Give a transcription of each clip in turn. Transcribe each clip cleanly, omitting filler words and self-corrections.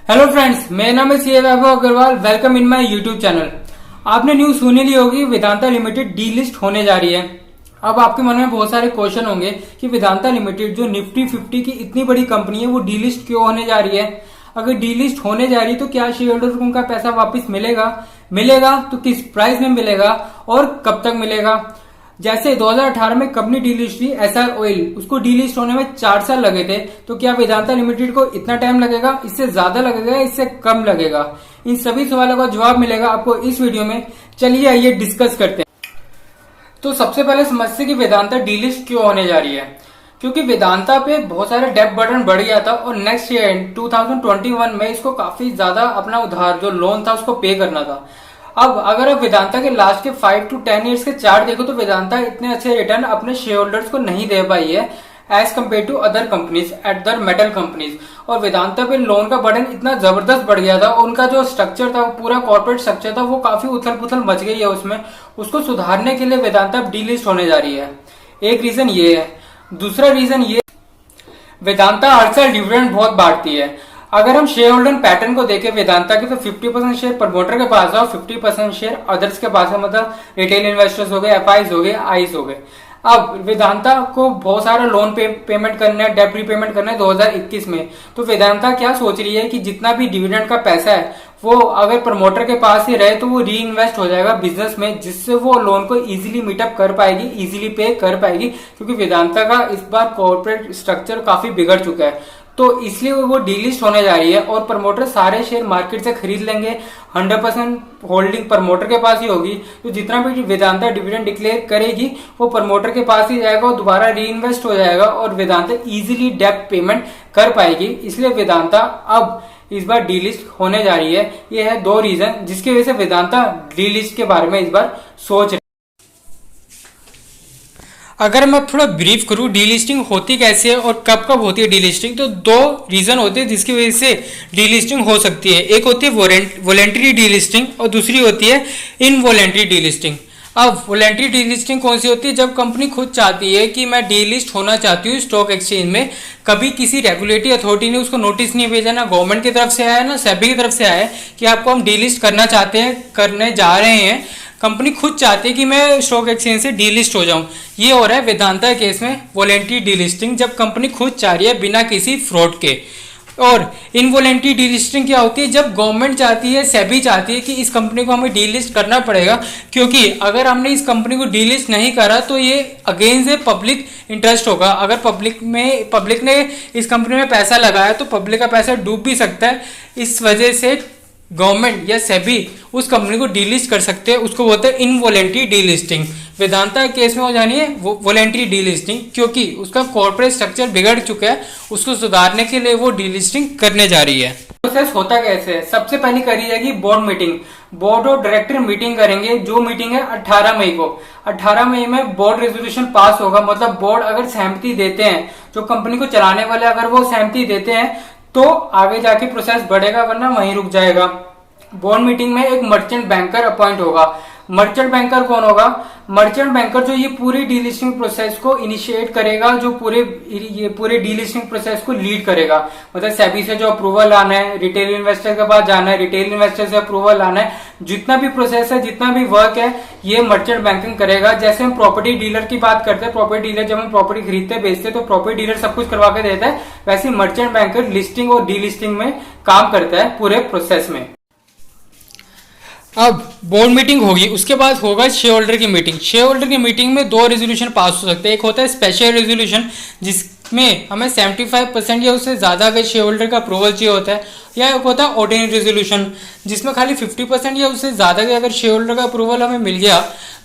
Hello friends, मेरा नाम है CA Vaibhav Agarwal. Welcome in my YouTube channel. आपने न्यूज सुनी ली होगी, वेदांता लिमिटेड डीलिस्ट होने जा रही है। अब आपके मन में बहुत सारे क्वेश्चन होंगे कि वेदांता लिमिटेड जो निफ्टी 50 की इतनी बड़ी कंपनी है वो डीलिस्ट क्यों होने जा रही है। अगर डीलिस्ट होने जा रही है तो क्या शेयर होल्डर को उनका पैसा वापस मिलेगा तो किस प्राइस में मिलेगा और कब तक मिलेगा। जैसे 2018 में कंपनी डीलिस्ट हुई एसआर ऑयल, उसको डीलिस्ट होने में 4 साल लगे थे। तो क्या वेदांता लिमिटेड को इतना टाइम लगेगा, इससे ज्यादा लगेगा, इससे कम लगेगा? इन सभी सवालों का जवाब मिलेगा आपको इस वीडियो में। चलिए आइए डिस्कस करते हैं। तो सबसे पहले समझते कि वेदांता डीलिस्ट क्यों होने जा रही है। क्योंकि वेदांता पे बहुत सारे डेट बर्डन बढ़ गया था और नेक्स्ट ईयर 2021 में इसको काफी ज्यादा अपना उधार जो लोन था उसको पे करना था। अब अगर आप वेदांता के लास्ट के 5 to 10 ईयर्स के चार्ट देखो तो वेदांता इतने अच्छे रिटर्न अपने शेयर होल्डर्स को नहीं दे पाई है as compare to other companies, other metal companies. और वेदांता पे लोन का बर्डन इतना जबरदस्त बढ़ गया था, उनका जो स्ट्रक्चर था, पूरा कॉर्पोरेट स्ट्रक्चर था, वो काफी उथल पुथल मच गई है उसमें। उसको सुधारने के लिए वेदांता डीलिस्ट होने जा रही है। एक रीजन ये है। दूसरा रीजन ये, वेदांता हर साल डिविडेंड बहुत बांटती है। अगर हम शेयर होल्डर पैटर्न को देखें वेदांता के, तो 50% शेयर प्रमोटर के पास है और 50% शेयर अदर्स के पास है। मतलब रिटेल इन्वेस्टर्स हो गए, एफआईज हो गए, आईज हो गए। अब वेदांता को बहुत सारा लोन पेमेंट करना है, डेट रीपेमेंट करना है 2021 में। तो वेदांता क्या सोच रही है कि जितना भी डिविडेंड का पैसा है वो अगर प्रमोटर के पास ही रहे तो वो री इन्वेस्ट हो जाएगा बिजनेस में, जिससे वो लोन को इजीली मीटअप कर पाएगी, इजीली पे कर पाएगी। क्योंकि वेदांता का इस बार कॉर्पोरेट स्ट्रक्चर काफी बिगड़ चुका है, तो इसलिए वो डीलिस्ट होने जा रही है। और प्रमोटर सारे शेयर मार्केट से खरीद लेंगे, 100% होल्डिंग प्रमोटर के पास ही होगी। तो जितना भी वेदांता डिविडेंड डिक्लेयर करेगी वो प्रमोटर के पास ही जाएगा और दोबारा री इन्वेस्ट हो जाएगा और वेदांता इजीली डेट पेमेंट कर पाएगी। इसलिए वेदांता अब इस बार डीलिस्ट होने जा रही है। ये है 2 रीजन जिसकी वजह से वेदांता डीलिस्ट के बारे में इस बार सोच रही है। अगर मैं थोड़ा ब्रीफ करूं डीलिस्टिंग होती कैसे है और कब कब होती है डीलिस्टिंग, तो 2 रीजन होते हैं जिसकी वजह से डीलिस्टिंग हो सकती है। एक होती है वॉलेंटरी डीलिस्टिंग और दूसरी होती है इनवॉलेंटरी डीलिस्टिंग। अब वॉलेंटरी डीलिस्टिंग कौन सी होती है? जब कंपनी खुद चाहती है कि मैं डीलिस्ट होना चाहती हूँ स्टॉक एक्सचेंज में, कभी किसी रेगुलेटरी अथॉरिटी ने उसको नोटिस नहीं भेजा, ना गवर्नमेंट की तरफ से आया ना सेबी की तरफ से आया कि आपको हम डीलिस्ट करना चाहते हैं, करने जा रहे हैं। कंपनी खुद चाहती है कि मैं स्टॉक एक्सचेंज से डीलिस्ट हो जाऊं। ये हो रहा है वेदांता केस में वॉलेंटरी डीलिस्टिंग, जब कंपनी खुद चाह रही है बिना किसी फ्रॉड के। और इनवॉलेंटरी डीलिस्टिंग क्या होती है? जब गवर्नमेंट चाहती है, सेबी चाहती है कि इस कंपनी को हमें डीलिस्ट करना पड़ेगा, क्योंकि अगर हमने इस कंपनी को डीलिस्ट नहीं करा तो ये अगेंस्ट ए पब्लिक इंटरेस्ट होगा। अगर पब्लिक ने इस कंपनी में पैसा लगाया तो पब्लिक का पैसा डूब भी सकता है। इस वजह से गवर्नमेंट या सेबी उस कंपनी को डीलिस्ट कर सकते हैं, उसको बोलते हैं इनवॉलेंटरी डीलिस्टिंग। वेदांता के केस में हो जानी है वॉलेंटरी डीलिस्टिंग, क्योंकि उसका कॉर्पोरेट स्ट्रक्चर बिगड़ चुका है, उसको सुधारने के लिए वो डीलिस्टिंग करने जा रही है। प्रोसेस होता कैसे है? सबसे पहले करी जाएगी board meeting. Board of director meeting करेंगे, जो मीटिंग है 18 मई को। 18 मई में बोर्ड रेजोल्यूशन पास होगा। मतलब बोर्ड अगर सहमति देते हैं, जो कंपनी को चलाने वाले अगर वो सहमति देते हैं तो आगे जाके प्रोसेस बढ़ेगा, वरना वहीं रुक जाएगा। बोर्ड मीटिंग में एक मर्चेंट बैंकर अपॉइंट होगा। मर्चेंट बैंकर कौन होगा? मर्चेंट बैंकर जो ये पूरी डीलिस्टिंग प्रोसेस को इनिशिएट करेगा, जो पूरे डीलिस्टिंग प्रोसेस को लीड करेगा। मतलब सेबी से जो अप्रूवल आना है, रिटेल इन्वेस्टर के पास जाना है, रिटेल इन्वेस्टर से अप्रूवल आना है, जितना भी प्रोसेस है, जितना भी वर्क है, ये मर्चेंट बैंकिंग करेगा। जैसे हम प्रॉपर्टी डीलर की बात करते हैं, प्रॉपर्टी डीलर जब हम प्रॉपर्टी खरीदते बेचते तो प्रॉपर्टी डीलर सब कुछ करवा के देता है, वैसे मर्चेंट बैंकर लिस्टिंग और डीलिस्टिंग में काम करता है पूरे प्रोसेस में। अब बोर्ड मीटिंग होगी, उसके बाद होगा शेयर होल्डर की मीटिंग। शेयर होल्डर की मीटिंग में 2 रेजोल्यूशन पास हो सकते हैं। एक होता है स्पेशल रेजोल्यूशन, जिसमें हमें 75% या उससे ज्यादा अगर शेयर होल्डर का अप्रूवल चाहिए होता है, या एक होता है ऑर्डिनरी रेजोल्यूशन, जिसमें खाली 50% या उससे ज्यादा के अगर शेयर होल्डर का अप्रूवल हमें मिल गया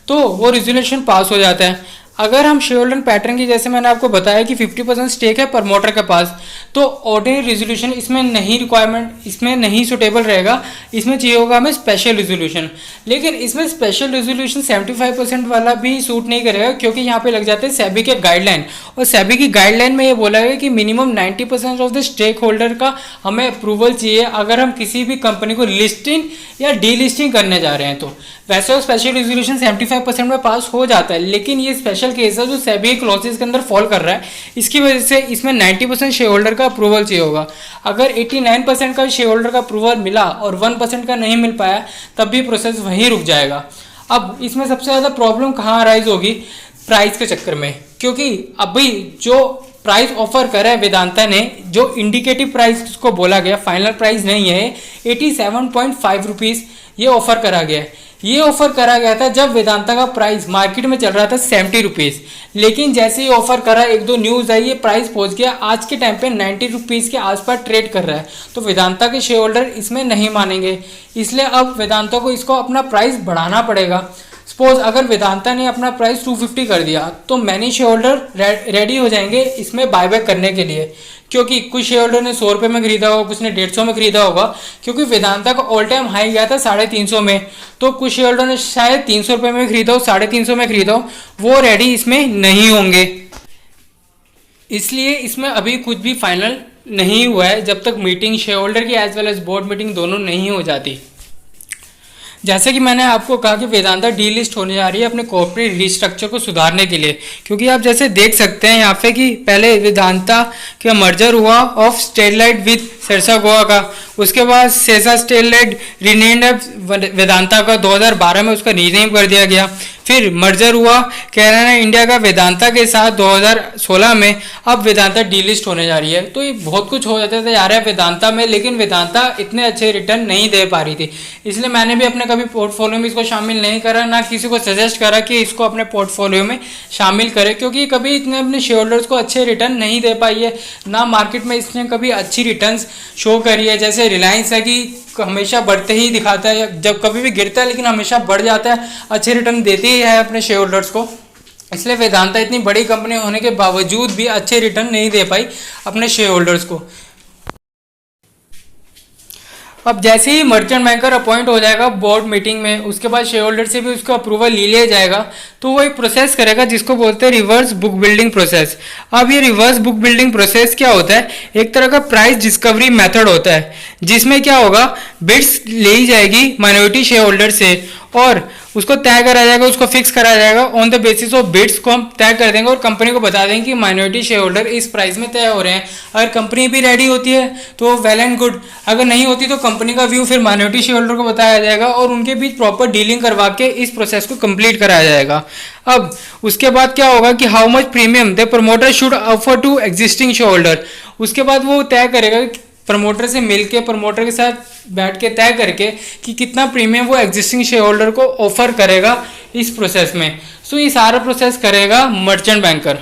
तो वो रेजोल्यूशन पास हो जाता है। अगर हम शेयर होल्डर पैटर्न की, जैसे मैंने आपको बताया कि 50% स्टेक है प्रमोटर के पास, तो ऑर्डिनरी रेजोल्यूशन इसमें नहीं रिक्वायरमेंट, इसमें नहीं सुटेबल रहेगा। इसमें चाहिए होगा हमें स्पेशल रेजोल्यूशन। लेकिन इसमें स्पेशल रेजोल्यूशन 75% वाला भी सूट नहीं करेगा, क्योंकि यहाँ पे लग जाते हैं सेबी के गाइडलाइन। और सेबी की गाइडलाइन में ये बोला गया कि minimum 90% of the stake holder का हमें अप्रूवल चाहिए अगर हम किसी भी कंपनी को लिस्टिंग या डीलिस्टिंग करने जा रहे हैं। तो वैसे स्पेशल रेजोल्यूशन 75% में पास हो जाता है, लेकिन ये स्पेशल स्पेशल केस है जो सेबी क्लॉसेस के अंदर फॉल कर रहा है। इसकी वजह से इसमें 90% शेयर होल्डर का अप्रूवल चाहिए होगा। अगर 89% का शेयर होल्डर का अप्रूवल मिला और 1% का नहीं मिल पाया तब भी प्रोसेस वहीं रुक जाएगा। अब इसमें सबसे ज़्यादा प्रॉब्लम कहाँ अराइज होगी? प्राइस के चक्कर में, क्योंकि अभी जो प्राइस ऑफर करा है वेदांता ने, जो इंडिकेटिव प्राइस जिसको बोला गया, फाइनल प्राइस नहीं है, 87.5 रुपीज़ ये ऑफर करा गया है। ये ऑफर करा गया था जब वेदांता का प्राइस मार्केट में चल रहा था 70 रुपीज़, लेकिन जैसे ही ऑफर करा, एक दो न्यूज़ आई, ये प्राइस पहुंच गया आज के टाइम पे 90 रुपीज़ के आसपास ट्रेड कर रहा है। तो वेदांता के शेयर होल्डर इसमें नहीं मानेंगे, इसलिए अब वेदांता को इसको अपना प्राइस बढ़ाना पड़ेगा। सपोज अगर वेदांता ने अपना प्राइस 250 कर दिया तो मैनी शेयर होल्डर रेडी हो जाएंगे इसमें बायबैक करने के लिए, क्योंकि कुछ शेयर होल्डर ने 100 रुपये में खरीदा होगा, कुछ ने 150 में खरीदा होगा, क्योंकि वेदांता का ऑल टाइम हाई गया था 350 में। तो कुछ शेयर होल्डर ने शायद 300 रुपये में खरीदा हो, 350 में खरीदा हो, वो रेडी इसमें नहीं होंगे। इसलिए इसमें अभी कुछ भी फाइनल नहीं हुआ है जब तक मीटिंग शेयर होल्डर की as well as board meeting दोनों नहीं हो जाती। जैसे कि मैंने आपको कहा कि वेदांता डीलिस्ट होने जा रही है अपने कॉर्पोरेट रिस्ट्रक्चर को सुधारने के लिए, क्योंकि आप जैसे देख सकते हैं यहाँ पे कि पहले वेदांता का मर्जर हुआ ऑफ स्टेरलाइट विद सिरसा गोवा का, उसके बाद सेसा स्टेरलाइट रीनेम्ड वेदांता का 2012 में उसका रीनेम कर दिया गया। फिर मर्जर हुआ कैराना इंडिया का वेदांता के साथ 2016 में। अब वेदांता डीलिस्ट होने जा रही है। तो ये बहुत कुछ हो जाता था जा रहा है वेदांता में, लेकिन वेदांता इतने अच्छे रिटर्न नहीं दे पा रही थी, इसलिए मैंने भी अपने कभी पोर्टफोलियो में इसको शामिल नहीं करा, ना किसी को सजेस्ट करा कि इसको अपने पोर्टफोलियो में शामिल करे, क्योंकि कभी इतने अपने शेयर होल्डर्स को अच्छे रिटर्न नहीं दे पाई है, ना मार्केट में इसने कभी अच्छी रिटर्न्स शो करी है। जैसे रिलायंस है कि हमेशा बढ़ते ही दिखाता है, जब कभी भी गिरता है लेकिन हमेशा बढ़ जाता है, अच्छे रिटर्न देती ही है अपने शेयर होल्डर्स को। इसलिए वेदांता इतनी बड़ी कंपनी होने के बावजूद भी अच्छे रिटर्न नहीं दे पाई अपने शेयर होल्डर्स को। अब जैसे ही मर्चेंट बैंकर अपॉइंट हो जाएगा बोर्ड मीटिंग में, उसके बाद शेयर होल्डर से भी उसका अप्रूवल ले लिया जाएगा, तो वो एक प्रोसेस करेगा जिसको बोलते हैं रिवर्स बुक बिल्डिंग प्रोसेस। अब ये रिवर्स बुक बिल्डिंग प्रोसेस क्या होता है? एक तरह का प्राइस डिस्कवरी मेथड होता है, जिसमें क्या होगा, बिड्स ली जाएगी माइनॉरिटी शेयर होल्डर से और उसको तय करा जाएगा, उसको फिक्स करा जाएगा। On the basis of bids को हम तय कर देंगे और कंपनी को बता देंगे कि माइनॉरिटी शेयर होल्डर इस प्राइस में तय हो रहे हैं। अगर कंपनी भी रेडी होती है तो वेल एंड गुड, अगर नहीं होती तो कंपनी का व्यू फिर माइनॉरिटी शेयर होल्डर को बताया जाएगा और उनके बीच प्रॉपर डीलिंग करवा के इस प्रोसेस को कंप्लीट कराया जाएगा। अब उसके बाद क्या होगा कि how much premium the promoter should offer to existing share holder. उसके बाद वो तय करेगा प्रमोटर से मिलके, प्रमोटर के साथ बैठ के तय करके कि कितना प्रीमियम वो एग्जिस्टिंग शेयर होल्डर को ऑफर करेगा इस प्रोसेस में। सो ये सारा प्रोसेस करेगा मर्चेंट बैंकर।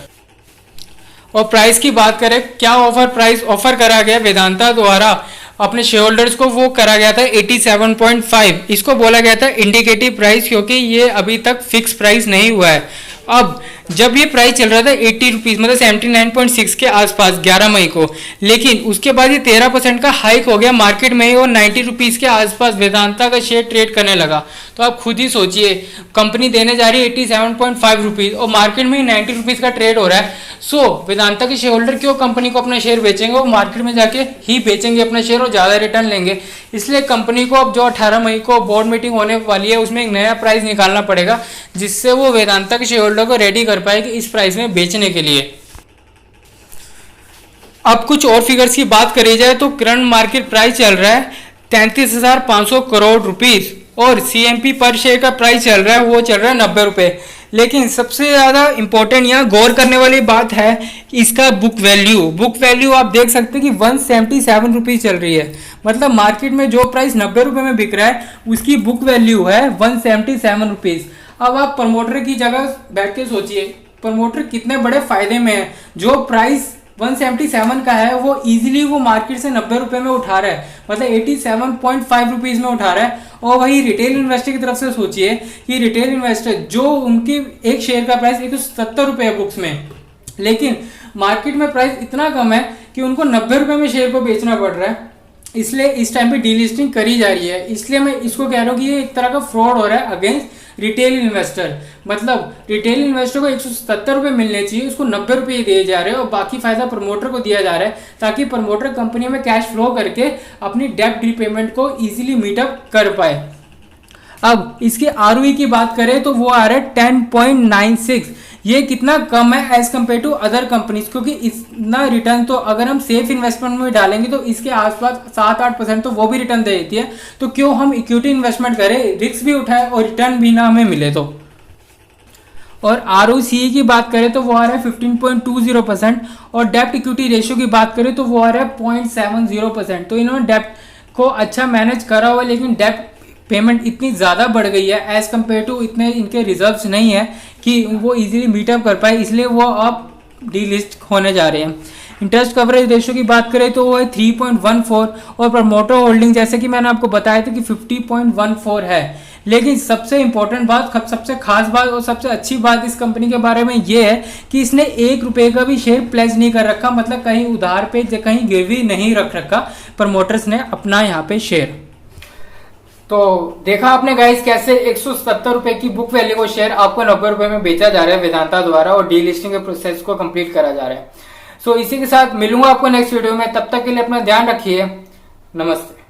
और प्राइस की बात करें, क्या प्राइस ऑफर करा गया वेदांता द्वारा अपने शेयर होल्डर्स को, वो करा गया था 87.5। इसको बोला गया था इंडिकेटिव प्राइस, क्योंकि ये अभी तक फिक्स प्राइस नहीं हुआ है। अब जब ये प्राइस चल रहा था 80 रुपीज़, मतलब 79.6 के आसपास 11 मई को, लेकिन उसके बाद ये 13% का हाइक हो गया मार्केट में ही और 90 रुपीज़ के आसपास वेदांता का शेयर ट्रेड करने लगा। तो आप खुद ही सोचिए, कंपनी देने जा रही है 87.5 रुपीज़ और मार्केट में ही 90 रुपीज़ का ट्रेड हो रहा है। सो वेदांता के शेयर होल्डर क्यों कंपनी को अपना शेयर बेचेंगे? वो मार्केट में जाके ही बेचेंगे अपना शेयर और ज़्यादा रिटर्न लेंगे। इसलिए कंपनी को अब जो 18 मई को बोर्ड मीटिंग होने वाली है उसमें एक नया प्राइस निकालना पड़ेगा, जिससे वो वेदांता के शेयर होल्डर को रेडी कर पाए कि इस प्राइस में बेचने के लिए। अब कुछ और फिगर्स की बात करी जाए तो करंट मार्केट प्राइस चल रहा है 33,500 करोड़ रुपीस और सीएमपी पर शेयर का प्राइस चल रहा है, वो चल रहा है 90 रुपए। लेकिन सबसे ज़्यादा इंपॉर्टेंट यहाँ गौर करने वाली बात है इसका बुक वैल्यू। बुक वैल्यू आप देख सकते हैं कि 177 रुपीज़ चल रही है, मतलब मार्केट में जो प्राइस 90 रुपये में बिक रहा है उसकी बुक वैल्यू है 177 रुपीज़। अब आप प्रमोटर की जगह बैठ के सोचिए, प्रमोटर कितने बड़े फायदे में है। जो प्राइस 177 का है वो इजीली वो मार्केट से 90 रुपए में उठा रहा है, मतलब 87.5 रुपीज़ में उठा रहा है। और वही रिटेल इन्वेस्टर की तरफ से सोचिए कि रिटेल इन्वेस्टर जो उनकी एक शेयर का प्राइस 170 रुपये है बुक्स में, लेकिन मार्केट में प्राइस इतना कम है कि उनको 90 रुपये में शेयर को बेचना पड़ रहा है। इसलिए इस टाइम पे डीलिस्टिंग करी जा रही है। इसलिए मैं इसको कह रहा हूँ कि ये एक तरह का फ्रॉड हो रहा है अगेंस्ट रिटेल इन्वेस्टर। मतलब रिटेल इन्वेस्टर को 170 रुपये मिलने चाहिए, उसको 90 रुपये दिए जा रहे हैं और बाकी फायदा प्रमोटर को दिया जा रहा है, ताकि प्रमोटर कंपनी में कैश फ्लो करके अपनी डेब्ट रिपेमेंट को इजीली मीटअप कर पाए। अब इसके आरओई की बात करें तो वो आ रहा है 10.96, ये कितना कम है as compare to other companies, क्योंकि इतना रिटर्न तो अगर हम सेफ इन्वेस्टमेंट में डालेंगे तो इसके आसपास 7-8% तो वो भी रिटर्न दे देती है। तो क्यों हम इक्विटी इन्वेस्टमेंट करें, रिस्क भी उठाएं और रिटर्न भी ना हमें मिले। तो और ROCE की बात करें तो वो आ रहा है 15.20% और डेप्ट इक्विटी रेशियो की बात करें तो वो आ रहा है 0.70%। तो इन्होंने डेप्ट को अच्छा मैनेज करा हुआ है, लेकिन डेप्ट पेमेंट इतनी ज़्यादा बढ़ गई है एज कम्पेयर टू इतने इनके रिजर्व्स नहीं है कि वो इजीली मीटअप कर पाए, इसलिए वो अब डीलिस्ट होने जा रहे हैं। इंटरेस्ट कवरेज रेशियो की बात करें तो वो है 3.14 और प्रमोटर होल्डिंग जैसे कि मैंने आपको बताया था कि 50.14 है। लेकिन सबसे इंपॉर्टेंट बात, सबसे खास बात और सबसे अच्छी बात इस कंपनी के बारे में ये है कि इसने 1 रुपए का भी शेयर प्लेज नहीं कर रखा, मतलब कहीं उधार पे कहीं गिरवी नहीं रख रखा प्रमोटर्स ने अपना यहाँ पे शेयर। तो देखा आपने गाइस कैसे 170 रुपए की बुक वैल्यू को शेयर आपको 90 रुपए में बेचा जा रहा है वेदांता द्वारा और डीलिस्टिंग के प्रोसेस को कंप्लीट करा जा रहा है। सो इसी के साथ मिलूंगा आपको नेक्स्ट वीडियो में, तब तक के लिए अपना ध्यान रखिए। नमस्ते।